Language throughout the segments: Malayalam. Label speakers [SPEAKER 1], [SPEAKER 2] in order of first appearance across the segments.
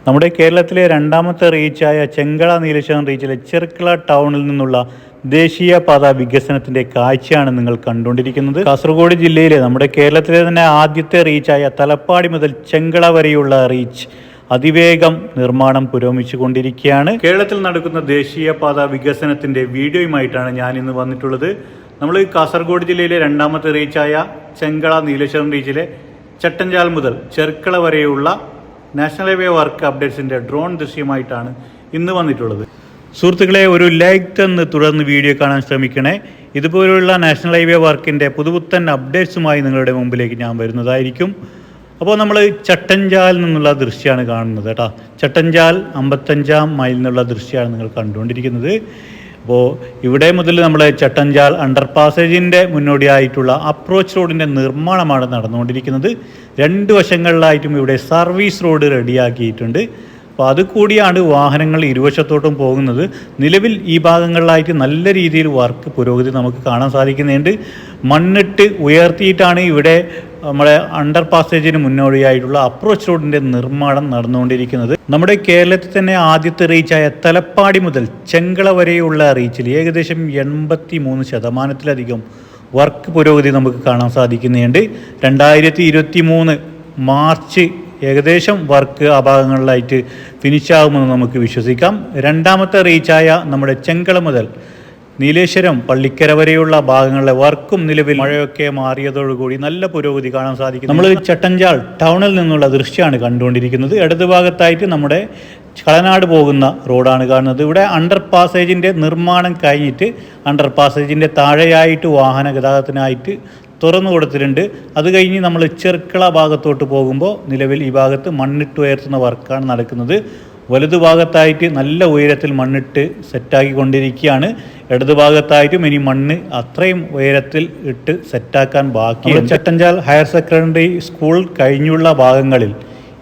[SPEAKER 1] നമ്മുടെ കേരളത്തിലെ രണ്ടാമത്തെ റീച്ചായ ചെങ്കള നീലേശ്വരം റീച്ചിലെ ചെർക്കള ടൗണിൽ നിന്നുള്ള ദേശീയപാത വികസനത്തിൻ്റെ കാഴ്ചയാണ് നിങ്ങൾ കണ്ടുകൊണ്ടിരിക്കുന്നത്. കാസർഗോഡ് ജില്ലയിലെ നമ്മുടെ കേരളത്തിലെ തന്നെ ആദ്യത്തെ റീച്ചായ തലപ്പാടി മുതൽ ചെങ്കള വരെയുള്ള റീച്ച് അതിവേഗം നിർമ്മാണം പുരോഗമിച്ചു കൊണ്ടിരിക്കുകയാണ്. കേരളത്തിൽ നടക്കുന്ന ദേശീയപാത വികസനത്തിൻ്റെ വീഡിയോയുമായിട്ടാണ് ഞാൻ ഇന്ന് വന്നിട്ടുള്ളത്. നമ്മൾ കാസർഗോഡ് ജില്ലയിലെ രണ്ടാമത്തെ റീച്ചായ ചെങ്കള നീലേശ്വരം റീച്ചിലെ ചട്ടഞ്ചാൽ മുതൽ ചെർക്കള വരെയുള്ള നാഷണൽ ഹൈവേ വർക്ക് അപ്ഡേറ്റ്സിൻ്റെ ഡ്രോൺ ദൃശ്യമായിട്ടാണ് ഇന്ന് വന്നിട്ടുള്ളത്. സുഹൃത്തുക്കളെ, ഒരു ലൈക്ക് തന്ന് തുടർന്ന് വീഡിയോ കാണാൻ ശ്രമിക്കണേ. ഇതുപോലുള്ള നാഷണൽ ഹൈവേ വർക്കിൻ്റെ പുതുപുത്തൻ അപ്ഡേറ്റ്സുമായി നിങ്ങളുടെ മുമ്പിലേക്ക് ഞാൻ വരുന്നതായിരിക്കും. അപ്പോൾ നമ്മൾ ചട്ടഞ്ചാൽ നിന്നുള്ള ദൃശ്യമാണ് കാണുന്നത് കേട്ടോ. ചട്ടഞ്ചാൽ 55 മൈൽ നിന്നുള്ള ദൃശ്യമാണ് നിങ്ങൾ കണ്ടുകൊണ്ടിരിക്കുന്നത്. അപ്പോൾ ഇവിടെ മുതൽ നമ്മൾ ചട്ടഞ്ചാൽ അണ്ടർ പാസേജിൻ്റെ മുന്നോടിയായിട്ടുള്ള അപ്രോച്ച് റോഡിൻ്റെ നിർമ്മാണമാണ് നടന്നുകൊണ്ടിരിക്കുന്നത്. 2 വശങ്ങളിലായിട്ടും ഇവിടെ സർവീസ് റോഡ് റെഡിയാക്കിയിട്ടുണ്ട്. അപ്പോൾ അതുകൂടിയാണ് വാഹനങ്ങൾ ഇരുവശത്തോട്ടും പോകുന്നത്. നിലവിൽ ഈ ഭാഗങ്ങളിലായിട്ട് നല്ല രീതിയിൽ വർക്ക് പുരോഗതി നമുക്ക് കാണാൻ സാധിക്കുന്നുണ്ട്. മണ്ണിട്ട് ഉയർത്തിയിട്ടാണ് ഇവിടെ നമ്മുടെ അണ്ടർ പാസേജിന് മുന്നോടിയായിട്ടുള്ള അപ്രോച്ച് റോഡിൻ്റെ നിർമ്മാണം നടന്നുകൊണ്ടിരിക്കുന്നത്. നമ്മുടെ കേരളത്തിൽ തന്നെ ആദ്യത്തെ റീച്ചായ തലപ്പാടി മുതൽ ചെങ്കള വരെയുള്ള റീച്ചിൽ ഏകദേശം 83% വർക്ക് പുരോഗതി നമുക്ക് കാണാൻ സാധിക്കുന്നുണ്ട്. 2023 മാർച്ച് ഏകദേശം വർക്ക് ആ ഭാഗങ്ങളിലായിട്ട് ഫിനിഷാകുമെന്ന് നമുക്ക് വിശ്വസിക്കാം. രണ്ടാമത്തെ റീച്ചായ നമ്മുടെ ചെങ്കള മുതൽ നീലേശ്വരം പള്ളിക്കര വരെയുള്ള ഭാഗങ്ങളിലെ വർക്കും നിലവിൽ മഴയൊക്കെ മാറിയതോടുകൂടി നല്ല പുരോഗതി കാണാൻ സാധിക്കും. നമ്മൾ ചട്ടഞ്ചാൽ ടൗണിൽ നിന്നുള്ള ദൃശ്യമാണ് കണ്ടുകൊണ്ടിരിക്കുന്നത്. ഇടതുഭാഗത്തായിട്ട് നമ്മുടെ കളനാട് പോകുന്ന റോഡാണ് കാണുന്നത്. ഇവിടെ അണ്ടർ പാസേജിൻ്റെ നിർമ്മാണം കഴിഞ്ഞിട്ട് അണ്ടർ പാസേജിൻ്റെ താഴെയായിട്ട് വാഹന ഗതാഗതത്തിനായിട്ട് തുറന്നു കൊടുത്തിട്ടുണ്ട്. അത് കഴിഞ്ഞ് നമ്മൾ ചെർക്കള ഭാഗത്തോട്ട് പോകുമ്പോൾ നിലവിൽ ഈ ഭാഗത്ത് മണ്ണിട്ട് ഉയർത്തുന്ന വർക്കാണ് നടക്കുന്നത്. വലതുഭാഗത്തായിട്ട് നല്ല ഉയരത്തിൽ മണ്ണിട്ട് സെറ്റാക്കി കൊണ്ടിരിക്കുകയാണ്. ഇടതുഭാഗത്തായിട്ടും ഇനി മണ്ണ് അത്രയും ഉയരത്തിൽ ഇട്ട് സെറ്റാക്കാൻ ബാക്കിയാണ്. ചട്ടഞ്ചാൽ ഹയർ സെക്കൻഡറി സ്കൂൾ കഴിഞ്ഞുള്ള ഭാഗങ്ങളിൽ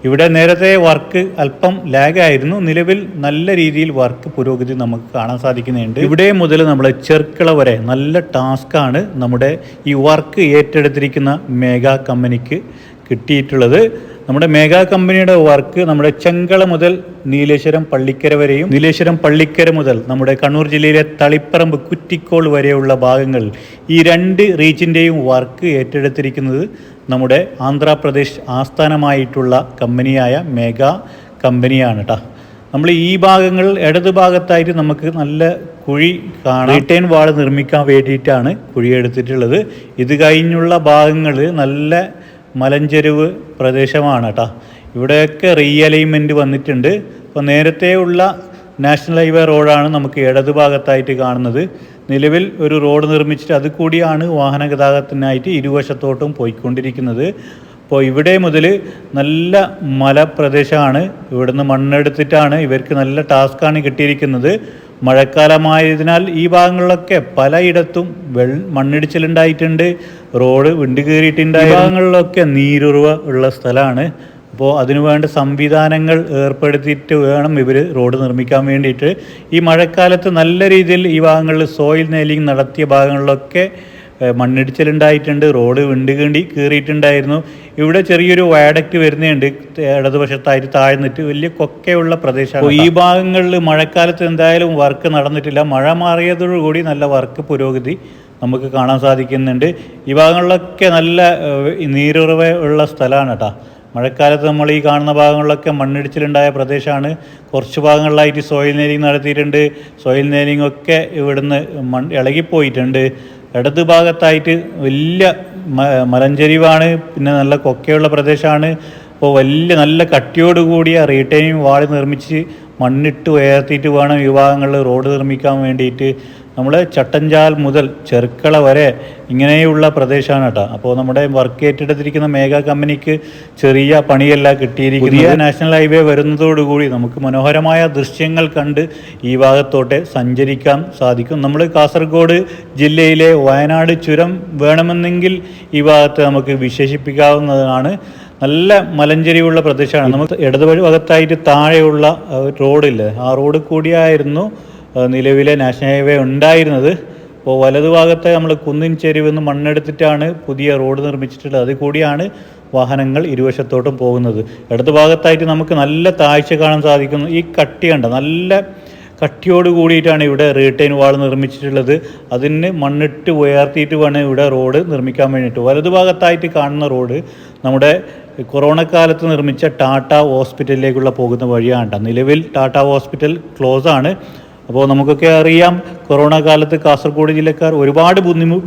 [SPEAKER 1] ഇവിടെ നേരത്തെ വർക്ക് അല്പം ലാഗായിരുന്നു. നിലവിൽ നല്ല രീതിയിൽ വർക്ക് പുരോഗതി നമുക്ക് കാണാൻ സാധിക്കുന്നുണ്ട്. ഇവിടെ മുതൽ നമ്മൾ ചെർക്കള വരെ നല്ല ടാസ്ക്കാണ് നമ്മുടെ ഈ വർക്ക് ഏറ്റെടുത്തിരിക്കുന്ന മെഗാ കമ്പനിക്ക് കിട്ടിയിട്ടുള്ളത്. നമ്മുടെ മെഗാ കമ്പനിയുടെ വർക്ക് നമ്മുടെ ചെങ്കള മുതൽ നീലേശ്വരം പള്ളിക്കര വരെയും നീലേശ്വരം പള്ളിക്കര മുതൽ നമ്മുടെ കണ്ണൂർ ജില്ലയിലെ തളിപ്പറമ്പ് കുറ്റിക്കോൾ വരെയുള്ള ഭാഗങ്ങൾ ഈ 2 റീച്ചിൻ്റെയും വർക്ക് ഏറ്റെടുത്തിരിക്കുന്നത് നമ്മുടെ ആന്ധ്രാപ്രദേശ് ആസ്ഥാനമായിട്ടുള്ള കമ്പനിയായ മെഗാ കമ്പനിയാണ് കേട്ടോ. നമ്മൾ ഈ ഭാഗങ്ങൾ ഇടത് ഭാഗത്തായിട്ട് നമുക്ക് നല്ല കുഴി കാണാം. റീറ്റെയിൻ വാൾ നിർമ്മിക്കാൻ വേണ്ടിയിട്ടാണ് കുഴി എടുത്തിട്ടുള്ളത്. ഇത് കഴിഞ്ഞുള്ള ഭാഗങ്ങൾ നല്ല മലഞ്ചെരുവ് പ്രദേശമാണ് കേട്ടോ. ഇവിടെയൊക്കെ റീഅലൈൻമെൻറ്റ് വന്നിട്ടുണ്ട്. അപ്പോൾ നേരത്തെയുള്ള നാഷണൽ ഹൈവേ റോഡാണ് നമുക്ക് ഇടത് ഭാഗത്തായിട്ട് കാണുന്നത്. നിലവിൽ ഒരു റോഡ് നിർമ്മിച്ചിട്ട് അത് കൂടിയാണ് വാഹന ഗതാഗതത്തിനായിട്ട് ഇരുവശത്തോട്ടും പോയിക്കൊണ്ടിരിക്കുന്നത്. അപ്പോൾ ഇവിടെ മുതൽ നല്ല മലപ്രദേശമാണ്. ഇവിടുന്ന് മണ്ണെടുത്തിട്ടാണ് ഇവർക്ക് നല്ല ടാസ്ക്കാണ് കിട്ടിയിരിക്കുന്നത്. മഴക്കാലമായതിനാൽ ഈ ഭാഗങ്ങളിലൊക്കെ പലയിടത്തും മണ്ണിടിച്ചിലുണ്ടായിട്ടുണ്ട്, റോഡ് വിണ്ടു കയറിയിട്ടുണ്ട്. ഈ ഭാഗങ്ങളിലൊക്കെ നീരുറവ ഉള്ള സ്ഥലമാണ്. അപ്പോൾ അതിനുവേണ്ട സംവിധാനങ്ങൾ ഏർപ്പെടുത്തിയിട്ട് വേണം ഇവർ റോഡ് നിർമ്മിക്കാൻ വേണ്ടിയിട്ട്. ഈ മഴക്കാലത്ത് നല്ല രീതിയിൽ ഈ ഭാഗങ്ങളിൽ സോയിൽ നെയിലിംഗ് നടത്തിയ ഭാഗങ്ങളിലൊക്കെ മണ്ണിടിച്ചിലുണ്ടായിട്ടുണ്ട്, റോഡ് വിണ്ടു കയറിയിട്ടുണ്ടായിരുന്നു. ഇവിടെ ചെറിയൊരു വയഡക്റ്റ് വരുന്നുണ്ട് ഇടതുവശത്തായിട്ട് താഴ്ന്നിട്ട്. വലിയ കൊക്കയുള്ള പ്രദേശമാണ്. ഈ ഭാഗങ്ങളിൽ മഴക്കാലത്ത് എന്തായാലും വർക്ക് നടന്നിട്ടില്ല. മഴ മാറിയതോടുകൂടി നല്ല വർക്ക് പുരോഗതി നമുക്ക് കാണാൻ സാധിക്കുന്നുണ്ട്. ഈ ഭാഗങ്ങളിലൊക്കെ നല്ല നീരുറവ ഉള്ള സ്ഥലമാണ് കേട്ടോ. മഴക്കാലത്ത് നമ്മൾ ഈ കാണുന്ന ഭാഗങ്ങളിലൊക്കെ മണ്ണിടിച്ചിലുണ്ടായ പ്രദേശമാണ്. കുറച്ച് ഭാഗങ്ങളിലായിട്ട് സോയിൽ നെയിലിംഗ് നടത്തിയിട്ടുണ്ട്. സോയിൽ നെയിലിംഗ് ഒക്കെ ഇവിടുന്ന് ഇളകിപ്പോയിട്ടുണ്ട്. ഇടത് ഭാഗത്തായിട്ട് വലിയ മലഞ്ചെരിവാണ്, പിന്നെ നല്ല കൊക്കയുള്ള പ്രദേശമാണ്. അപ്പോൾ വലിയ നല്ല കട്ടിയോടുകൂടിയ റീറ്റെയിനിങ് വാൾ നിർമ്മിച്ച് മണ്ണിട്ട് ഉയർത്തിയിട്ട് വേണം ഈ ഭാഗങ്ങളിൽ റോഡ് നിർമ്മിക്കാൻ വേണ്ടിയിട്ട്. നമ്മൾ ചട്ടഞ്ചാൽ മുതൽ ചെർക്കള വരെ ഇങ്ങനെയുള്ള പ്രദേശമാണ് കേട്ടോ. അപ്പോൾ നമ്മുടെ വർക്ക് ഏറ്റെടുത്തിരിക്കുന്ന മെഗാ കമ്പനിക്ക് ചെറിയ പണിയല്ല കിട്ടിയിരിക്കുന്നത്. പുതിയ നാഷണൽ ഹൈവേ വരുന്നതോടുകൂടി നമുക്ക് മനോഹരമായ ദൃശ്യങ്ങൾ കണ്ട് ഈ ഭാഗത്തോട്ട് സഞ്ചരിക്കാൻ സാധിക്കും. നമ്മൾ കാസർഗോഡ് ജില്ലയിലെ വയനാട് ചുരം വേണമെന്നെങ്കിൽ ഈ ഭാഗത്ത് നമുക്ക് വിശേഷിപ്പിക്കാവുന്നതാണ്. നല്ല മലഞ്ചെരിവുള്ള പ്രദേശമാണ്. നമുക്ക് ഇടതുഭാഗത്തായിട്ട് താഴെയുള്ള റോഡില്ലേ, ആ റോഡ് കൂടിയായിരുന്നു നിലവിലെ നാഷണൽ ഹൈവേ ഉണ്ടായിരുന്നത്. അപ്പോൾ വലതുഭാഗത്തെ നമ്മൾ കുന്നിൻ ചെരുവെന്ന് മണ്ണെടുത്തിട്ടാണ് പുതിയ റോഡ് നിർമ്മിച്ചിട്ടുള്ളത്. അത് കൂടിയാണ് വാഹനങ്ങൾ ഇരുവശത്തോട്ടും പോകുന്നത്. ഇടതു ഭാഗത്തായിട്ട് നമുക്ക് നല്ല താഴ്ച കാണാൻ സാധിക്കുന്നു. ഈ കട്ടി കണ്ട നല്ല കട്ടിയോട് കൂടിയിട്ടാണ് ഇവിടെ റീറ്റെയിൻ വാൾ നിർമ്മിച്ചിട്ടുള്ളത്. അതിന് മണ്ണിട്ട് ഉയർത്തിയിട്ട് വേണം ഇവിടെ റോഡ് നിർമ്മിക്കാൻ വേണ്ടിയിട്ട്. വലതുഭാഗത്തായിട്ട് കാണുന്ന റോഡ് നമ്മുടെ കൊറോണ കാലത്ത് നിർമ്മിച്ച ടാറ്റ ഹോസ്പിറ്റലിലേക്കുള്ള പോകുന്ന വഴിയാണ്. നിലവിൽ ടാറ്റ ഹോസ്പിറ്റൽ ക്ലോസ് ആണ്. അപ്പോൾ നമുക്കൊക്കെ അറിയാം, കൊറോണ കാലത്ത് കാസർഗോഡ് ജില്ലക്കാർ ഒരുപാട്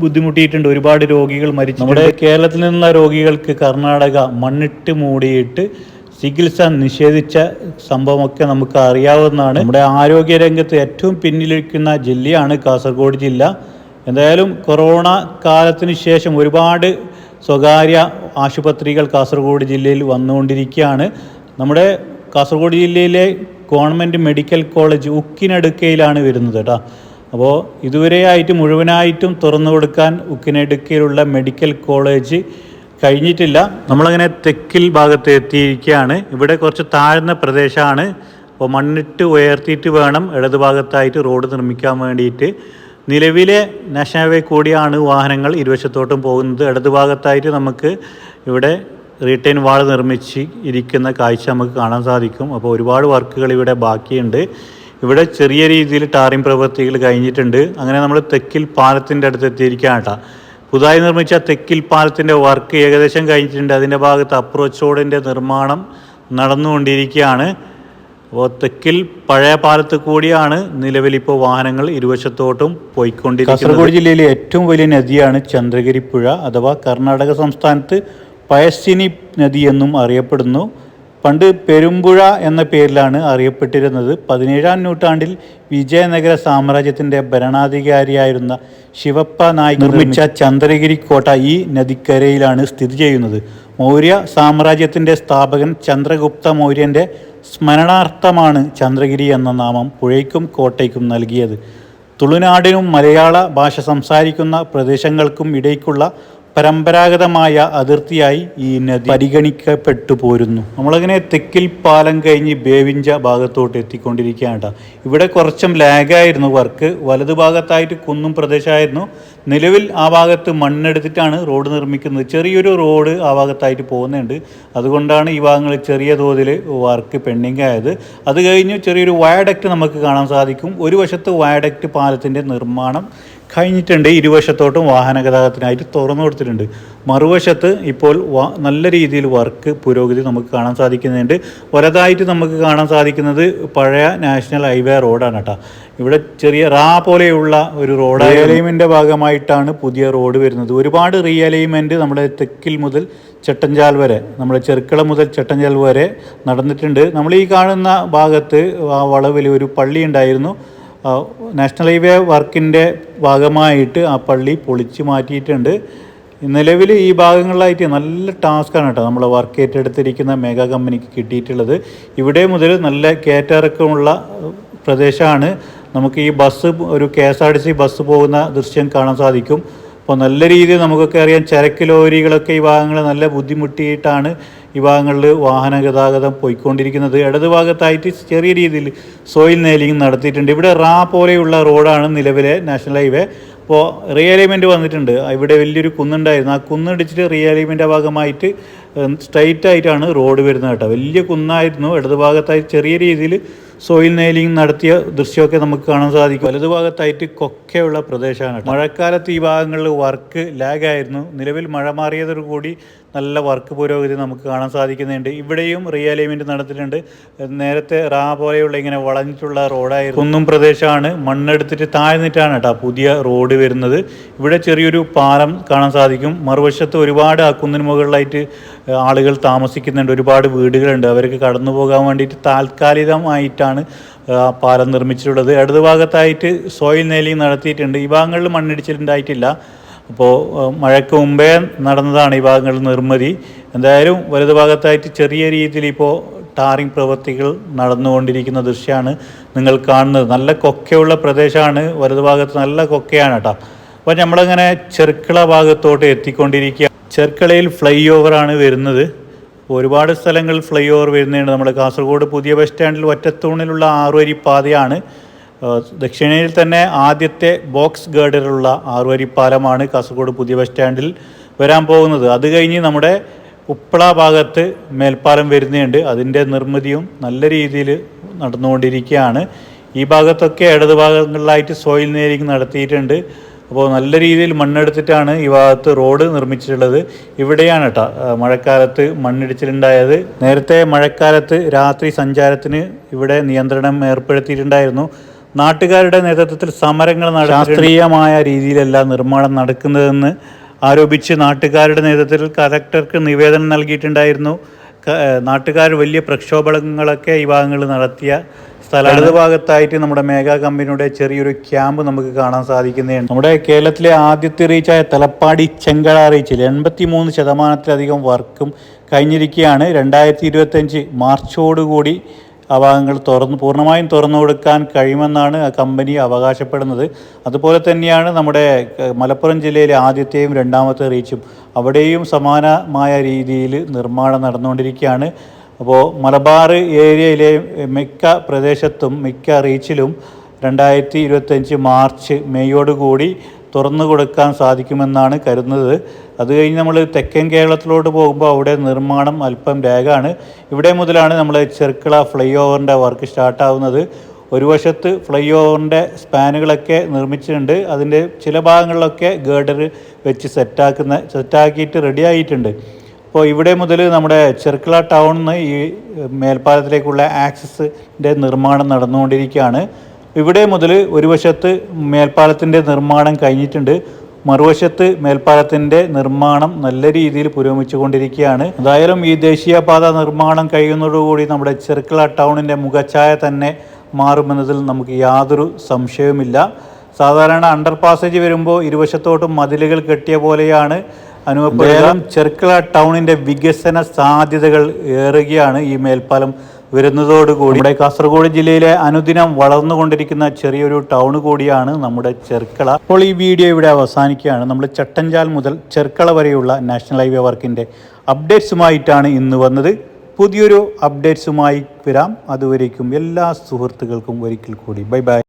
[SPEAKER 1] ബുദ്ധിമുട്ടിയിട്ടുണ്ട്. ഒരുപാട് രോഗികൾ മരിച്ചു. നമ്മുടെ കേരളത്തിൽ നിന്നുള്ള രോഗികൾക്ക് കർണാടക മണ്ണിട്ട് മൂടിയിട്ട് ചികിത്സ നിഷേധിച്ച സംഭവമൊക്കെ നമുക്ക് അറിയാവുന്നതാണ്. നമ്മുടെ ആരോഗ്യരംഗത്ത് ഏറ്റവും പിന്നിലിരിക്കുന്ന ജില്ലയാണ് കാസർഗോഡ് ജില്ല. എന്തായാലും കൊറോണ കാലത്തിന് ശേഷം ഒരുപാട് സ്വകാര്യ ആശുപത്രികൾ കാസർഗോഡ് ജില്ലയിൽ വന്നുകൊണ്ടിരിക്കുകയാണ്. നമ്മുടെ കാസർഗോഡ് ജില്ലയിലെ ഗവൺമെൻറ് മെഡിക്കൽ കോളേജ് ഉക്കിനടുക്കയിലാണ് വരുന്നത് കേട്ടോ. അപ്പോൾ ഇതുവരെയായിട്ട് മുഴുവനായിട്ടും തുറന്നു കൊടുക്കാൻ ഉക്കിനടുക്കയിലുള്ള മെഡിക്കൽ കോളേജ് കഴിഞ്ഞിട്ടില്ല. നമ്മളങ്ങനെ തെക്കിൽ ഭാഗത്ത് എത്തിയിരിക്കുകയാണ്. ഇവിടെ കുറച്ച് താഴ്ന്ന പ്രദേശമാണ്. അപ്പോൾ മണ്ണിട്ട് ഉയർത്തിയിട്ട് വേണം ഇടതുഭാഗത്തായിട്ട് റോഡ് നിർമ്മിക്കാൻ വേണ്ടിയിട്ട്. നിലവിലെ നാഷണൽ ഹൈവേ കൂടിയാണ് വാഹനങ്ങൾ ഇരുവശത്തോട്ടും പോകുന്നത്. ഇടതുഭാഗത്തായിട്ട് നമുക്ക് ഇവിടെ റീറ്റെയിൻ വാൾ നിർമ്മിച്ച് ഇരിക്കുന്ന കാഴ്ച നമുക്ക് കാണാൻ സാധിക്കും. അപ്പോൾ ഒരുപാട് വർക്കുകൾ ഇവിടെ ബാക്കിയുണ്ട്. ഇവിടെ ചെറിയ രീതിയിൽ ടാറിംഗ് പ്രവൃത്തികൾ കഴിഞ്ഞിട്ടുണ്ട്. അങ്ങനെ നമ്മൾ തെക്കിൽ പാലത്തിൻ്റെ അടുത്ത് എത്തിയിരിക്കുകയാണ് കേട്ടോ. പുതുതായി നിർമ്മിച്ച തെക്കിൽ പാലത്തിൻ്റെ വർക്ക് ഏകദേശം കഴിഞ്ഞിട്ടുണ്ട്. അതിൻ്റെ ഭാഗത്ത് അപ്രോച്ച് റോഡിൻ്റെ നിർമ്മാണം നടന്നുകൊണ്ടിരിക്കുകയാണ്. അപ്പോൾ തെക്കിൽ പഴയ പാലത്ത് കൂടിയാണ് നിലവിലിപ്പോൾ വാഹനങ്ങൾ ഇരുവശത്തോട്ടും പോയിക്കൊണ്ടിരിക്കുന്നത്. കാസർഗോഡ് ജില്ലയിലെ ഏറ്റവും വലിയ നദിയാണ് ചന്ദ്രഗിരി പുഴ, അഥവാ കർണാടക സംസ്ഥാനത്ത് പയസ്സിനി നദി എന്നും അറിയപ്പെടുന്നു. പണ്ട് പെരുമ്പുഴ എന്ന പേരിലാണ് അറിയപ്പെട്ടിരുന്നത്. 17-ാം നൂറ്റാണ്ടിൽ വിജയനഗര സാമ്രാജ്യത്തിൻ്റെ ഭരണാധികാരിയായിരുന്ന ശിവപ്പ നായിക് നിർമ്മിച്ച ചന്ദ്രഗിരി കോട്ട ഈ നദിക്കരയിലാണ് സ്ഥിതി ചെയ്യുന്നത്. മൗര്യ സാമ്രാജ്യത്തിൻ്റെ സ്ഥാപകൻ ചന്ദ്രഗുപ്ത മൗര്യൻ്റെ സ്മരണാർത്ഥമാണ് ചന്ദ്രഗിരി എന്ന നാമം പുഴയ്ക്കും കോട്ടയ്ക്കും നൽകിയത്. തുളുനാടിനും മലയാള ഭാഷ സംസാരിക്കുന്ന പ്രദേശങ്ങൾക്കും ഇടയ്ക്കുള്ള പരമ്പരാഗതമായ അതിർത്തിയായി ഈ നദി പരിഗണിക്കപ്പെട്ടു പോരുന്നു. നമ്മളങ്ങനെ തെക്കിൽ പാലം കഴിഞ്ഞ് ബേവിഞ്ച ഭാഗത്തോട്ട് എത്തിക്കൊണ്ടിരിക്കുകയാണ്. ഇവിടെ കുറച്ചും ലാഗായിരുന്നു വർക്ക്. വലതുഭാഗത്തായിട്ട് കുന്നും പ്രദേശമായിരുന്നു. നിലവിൽ ആ ഭാഗത്ത് മണ്ണെടുത്തിട്ടാണ് റോഡ് നിർമ്മിക്കുന്നത്. ചെറിയൊരു റോഡ് ആ ഭാഗത്തായിട്ട് പോകുന്നുണ്ട്. അതുകൊണ്ടാണ് ഈ ഭാഗങ്ങളിൽ ചെറിയ തോതിൽ വർക്ക് പെൻഡിങ് ആയത്. അത് കഴിഞ്ഞ് ചെറിയൊരു വയഡക്റ്റ് നമുക്ക് കാണാൻ സാധിക്കും. ഒരു വശത്ത് വയഡക്റ്റ് പാലത്തിൻ്റെ നിർമ്മാണം കഴിഞ്ഞിട്ടുണ്ട്. ഇരുവശത്തോട്ടും വാഹന ഗതാഗതത്തിനായിട്ട് തുറന്നു കൊടുത്തിട്ടുണ്ട്. മറുവശത്ത് ഇപ്പോൾ നല്ല രീതിയിൽ വർക്ക് പുരോഗതി നമുക്ക് കാണാൻ സാധിക്കുന്നുണ്ട്. വലതായിട്ട് നമുക്ക് കാണാൻ സാധിക്കുന്നത് പഴയ നാഷണൽ ഹൈവേ റോഡാണ് കേട്ടോ. ഇവിടെ ചെറിയ പോലെയുള്ള ഒരു റോഡ് അലൈൻമെൻറ്റിൻ്റെ ഭാഗമായിട്ടാണ് പുതിയ റോഡ് വരുന്നത്. ഒരുപാട് അലൈൻമെൻറ്റ് നമ്മുടെ തെക്കിൽ മുതൽ ചട്ടഞ്ചാൽ വരെ, നമ്മുടെ ചെർക്കള മുതൽ ചട്ടഞ്ചാൽ വരെ നടന്നിട്ടുണ്ട്. നമ്മൾ ഈ കാണുന്ന ഭാഗത്ത് ആ വളവിൽ ഒരു പള്ളി ഉണ്ടായിരുന്നു. നാഷണൽ ഹൈവേ വർക്കിൻ്റെ ഭാഗമായിട്ട് ആ പള്ളി പൊളിച്ച് മാറ്റിയിട്ടുണ്ട്. നിലവിൽ ഈ ഭാഗങ്ങളിലായിട്ട് നല്ല ടാസ്ക്കാണ് കേട്ടോ നമ്മൾ വർക്ക് ഏറ്റെടുത്തിരിക്കുന്ന മെഗാ കമ്പനിക്ക് കിട്ടിയിട്ടുള്ളത്. ഇവിടെ മുതൽ നല്ല കയറ്റിറക്കമുള്ള പ്രദേശമാണ്. നമുക്ക് ഈ ബസ്, ഒരു KSRTC ബസ് പോകുന്ന ദൃശ്യം കാണാൻ സാധിക്കും. അപ്പോൾ നല്ല രീതിയിൽ നമുക്കൊക്കെ അറിയാം, ചരക്ക് ലോറികളൊക്കെ ഈ ഭാഗങ്ങൾ നല്ല ബുദ്ധിമുട്ടിയിട്ടാണ് ഈ ഭാഗങ്ങളിൽ വാഹന ഗതാഗതം പോയിക്കൊണ്ടിരിക്കുന്നത്. ഇടതുഭാഗത്തായിട്ട് ചെറിയ രീതിയിൽ സോയിൽ നെയിലിംഗ് നടത്തിയിട്ടുണ്ട്. ഇവിടെ പോലെയുള്ള റോഡാണ് നിലവിലെ നാഷണൽ ഹൈവേ. അപ്പോൾ റീഅലൈൻമെൻറ്റ് വന്നിട്ടുണ്ട്. ഇവിടെ വലിയൊരു കുന്നുണ്ടായിരുന്നു. ആ കുന്നിടിച്ചിട്ട് റീഅലൈൻമെൻറ്റിൻ്റെ ഭാഗമായിട്ട് സ്ട്രൈറ്റ് ആയിട്ടാണ് റോഡ് വരുന്നത് കേട്ടോ. വലിയ കുന്നായിരുന്നു. ഇടതുഭാഗത്തായി ചെറിയ രീതിയിൽ സോയിൽ നെയിലിംഗ് നടത്തിയ ദൃശ്യമൊക്കെ നമുക്ക് കാണാൻ സാധിക്കും. വലതുഭാഗത്തായിട്ട് കൊക്കയുള്ള പ്രദേശമാണ്. മഴക്കാലത്ത് ഈ ഭാഗങ്ങളിൽ വർക്ക് ലാഗായിരുന്നു. നിലവിൽ മഴ മാറിയതോടുകൂടി നല്ല വർക്ക് പുരോഗതി നമുക്ക് കാണാൻ സാധിക്കുന്നുണ്ട്. ഇവിടെയും റീഅലൈൻമെൻറ്റ് നടത്തിയിട്ടുണ്ട്. നേരത്തെ പോലെയുള്ള ഇങ്ങനെ വളഞ്ഞിട്ടുള്ള റോഡായിരുന്നു. കുന്നും പ്രദേശമാണ്. മണ്ണെടുത്തിട്ട് താഴ്ന്നിട്ടാണ് കേട്ടോ പുതിയ റോഡ് വരുന്നത്. ഇവിടെ ചെറിയൊരു പാലം കാണാൻ സാധിക്കും. മറുവശത്ത് ഒരുപാട് ആ കുന്നിന് മുകളിലായിട്ട് ആളുകൾ താമസിക്കുന്നുണ്ട്. ഒരുപാട് വീടുകളുണ്ട്. അവർക്ക് കടന്നു പോകാൻ വേണ്ടിയിട്ട് താൽക്കാലികമായിട്ടാണ് പാലം നിർമ്മിച്ചിട്ടുള്ളത്. ഇടതുഭാഗത്തായിട്ട് സോയിൽ നെയിലിംഗ് നടത്തിയിട്ടുണ്ട്. ഈ ഭാഗങ്ങളിൽ മണ്ണിടിച്ചിട്ടുണ്ടായിട്ടില്ല. അപ്പോൾ മഴയ്ക്ക് മുമ്പേ നടന്നതാണ് ഈ ഭാഗങ്ങളിൽ നിർമ്മിതി. എന്തായാലും വലതുഭാഗത്തായിട്ട് ചെറിയ രീതിയിൽ ഇപ്പോൾ ടാറിംഗ് പ്രവൃത്തികൾ നടന്നുകൊണ്ടിരിക്കുന്ന ദൃശ്യമാണ് നിങ്ങൾ കാണുന്നത്. നല്ല കൊക്കയുള്ള പ്രദേശമാണ്. വലതുഭാഗത്ത് നല്ല കൊക്കയാണ് കേട്ടോ. അപ്പോൾ നമ്മളങ്ങനെ ചെർക്കള ഭാഗത്തോട്ട് എത്തിക്കൊണ്ടിരിക്കുക. ചെർക്കളയിൽ ഫ്ലൈ ഓവറാണ് വരുന്നത്. ഒരുപാട് സ്ഥലങ്ങളിൽ ഫ്ലൈ ഓവർ വരുന്നുണ്ട്. നമ്മുടെ കാസർഗോഡ് പുതിയ ബസ് സ്റ്റാൻഡിൽ ഒറ്റത്തൂണിലുള്ള 6 വരി പാതയാണ്. ദക്ഷിണയിൽ തന്നെ ആദ്യത്തെ ബോക്സ് ഗേർഡറുള്ള 6 വരി പാലമാണ് കാസർഗോഡ് പുതിയ ബസ് സ്റ്റാൻഡിൽ വരാൻ പോകുന്നത്. അത് കഴിഞ്ഞ് നമ്മുടെ ഉപ്പള ഭാഗത്ത് മേൽപ്പാലം വരുന്നുണ്ട്. അതിൻ്റെ നിർമ്മിതിയും നല്ല രീതിയിൽ നടന്നുകൊണ്ടിരിക്കുകയാണ്. ഈ ഭാഗത്തൊക്കെ ഇടത് ഭാഗങ്ങളിലായിട്ട് സോയിൽ നേരിങ് നടത്തിയിട്ടുണ്ട്. അപ്പോൾ നല്ല രീതിയിൽ മണ്ണെടുത്തിട്ടാണ് ഈ ഭാഗത്ത് റോഡ് നിർമ്മിച്ചിട്ടുള്ളത്. ഇവിടെയാണ് കേട്ടോ മഴക്കാലത്ത് മണ്ണിടിച്ചിലുണ്ടായത്. നേരത്തെ മഴക്കാലത്ത് രാത്രി സഞ്ചാരത്തിന് ഇവിടെ നിയന്ത്രണം ഏർപ്പെടുത്തിയിട്ടുണ്ടായിരുന്നു. നാട്ടുകാരുടെ നേതൃത്വത്തിൽ സമരങ്ങൾ ശാസ്ത്രീയമായ രീതിയിലല്ല നിർമ്മാണം നടക്കുന്നതെന്ന് ആരോപിച്ച് നാട്ടുകാരുടെ നേതൃത്വത്തിൽ കലക്ടർക്ക് നിവേദനം നൽകിയിട്ടുണ്ടായിരുന്നു. നാട്ടുകാർ വലിയ പ്രക്ഷോഭങ്ങളൊക്കെ ഈ ഭാഗങ്ങളിൽ നടത്തിയ സ്ഥലം. ഇടത് ഭാഗത്തായിട്ട് നമ്മുടെ മേഘാ കമ്പനിയുടെ ചെറിയൊരു ക്യാമ്പ് നമുക്ക് കാണാൻ സാധിക്കുന്നതാണ്. നമ്മുടെ കേരളത്തിലെ ആദ്യത്തെ റീച്ചായ തലപ്പാടി ചെങ്കള റീച്ചിൽ 83% വർക്കും കഴിഞ്ഞിരിക്കുകയാണ്. 2025 മാർച്ചോടുകൂടി ആ ഭാഗങ്ങൾ പൂർണ്ണമായും തുറന്നു കൊടുക്കാൻ കഴിയുമെന്നാണ് ആ കമ്പനി അവകാശപ്പെടുന്നത്. അതുപോലെ തന്നെയാണ് നമ്മുടെ മലപ്പുറം ജില്ലയിലെ ആദ്യത്തെയും രണ്ടാമത്തെ റീച്ചും. അവിടെയും സമാനമായ രീതിയിൽ നിർമ്മാണം നടന്നുകൊണ്ടിരിക്കുകയാണ്. അപ്പോൾ മലബാർ ഏരിയയിലെ മിക്ക പ്രദേശത്തും മിക്ക റീച്ചിലും 2025 മാർച്ച് മെയ്യോടുകൂടി തുറന്നു കൊടുക്കാൻ സാധിക്കുമെന്നാണ് കരുതുന്നത്. അത് കഴിഞ്ഞ് നമ്മൾ തെക്കൻ കേരളത്തിലോട്ട് പോകുമ്പോൾ അവിടെ നിർമ്മാണം അല്പം ലാഗാണ്. ഇവിടെ മുതലാണ് നമ്മൾ ചെർക്കള ഫ്ലൈ ഓവറിൻ്റെ വർക്ക് സ്റ്റാർട്ടാവുന്നത്. ഒരു വശത്ത് ഫ്ലൈ ഓവറിൻ്റെ സ്പാനുകളൊക്കെ നിർമ്മിച്ചിട്ടുണ്ട്. അതിൻ്റെ ചില ഭാഗങ്ങളിലൊക്കെ ഗേർഡർ വെച്ച് സെറ്റാക്കിയിട്ട് റെഡി ആയിട്ടുണ്ട്. അപ്പോൾ ഇവിടെ മുതൽ നമ്മുടെ ചെർക്കള ടൗണിൽ നിന്ന് ഈ മേൽപ്പാലത്തിലേക്കുള്ള ആക്സസിൻ്റെ നിർമ്മാണം നടന്നുകൊണ്ടിരിക്കുകയാണ്. ഇവിടെ മുതൽ ഒരു വശത്ത് മേൽപ്പാലത്തിൻ്റെ നിർമ്മാണം കഴിഞ്ഞിട്ടുണ്ട്, മറുവശത്ത് മേൽപ്പാലത്തിൻ്റെ നിർമ്മാണം നല്ല രീതിയിൽ പുരോഗമിച്ചു കൊണ്ടിരിക്കുകയാണ്. എന്തായാലും ഈ ദേശീയപാത നിർമ്മാണം കഴിയുന്നതോടുകൂടി നമ്മുടെ ചെർക്കള ടൗണിൻ്റെ മുഖച്ഛായ തന്നെ മാറുമെന്നതിൽ നമുക്ക് യാതൊരു സംശയവുമില്ല. സാധാരണ അണ്ടർ പാസേജ് വരുമ്പോൾ ഇരുവശത്തോട്ടും മതിലുകൾ കെട്ടിയ പോലെയാണ് അനുഭവപ്പെടുക. ചെർക്കള ടൗണിൻ്റെ വികസന സാധ്യതകൾ ഏറുകയാണ് ഈ മേൽപ്പാലം വരുന്നതോടുകൂടി. നമ്മുടെ കാസർഗോഡ് ജില്ലയിലെ അനുദിനം വളർന്നുകൊണ്ടിരിക്കുന്ന ചെറിയൊരു ടൗൺ കൂടിയാണ് നമ്മുടെ ചെർക്കള. അപ്പോൾ ഈ വീഡിയോ ഇവിടെ അവസാനിക്കുകയാണ്. നമ്മൾ ചട്ടഞ്ചാൽ മുതൽ ചെർക്കള വരെയുള്ള നാഷണൽ ഹൈവേ വർക്കിൻ്റെ അപ്ഡേറ്റ്സുമായിട്ടാണ് ഇന്ന് വന്നത്. പുതിയൊരു അപ്ഡേറ്റ്സുമായി വരാം. അതുവരേക്കും എല്ലാ സുഹൃത്തുക്കൾക്കും ഒരിക്കൽ കൂടി ബൈ ബൈ.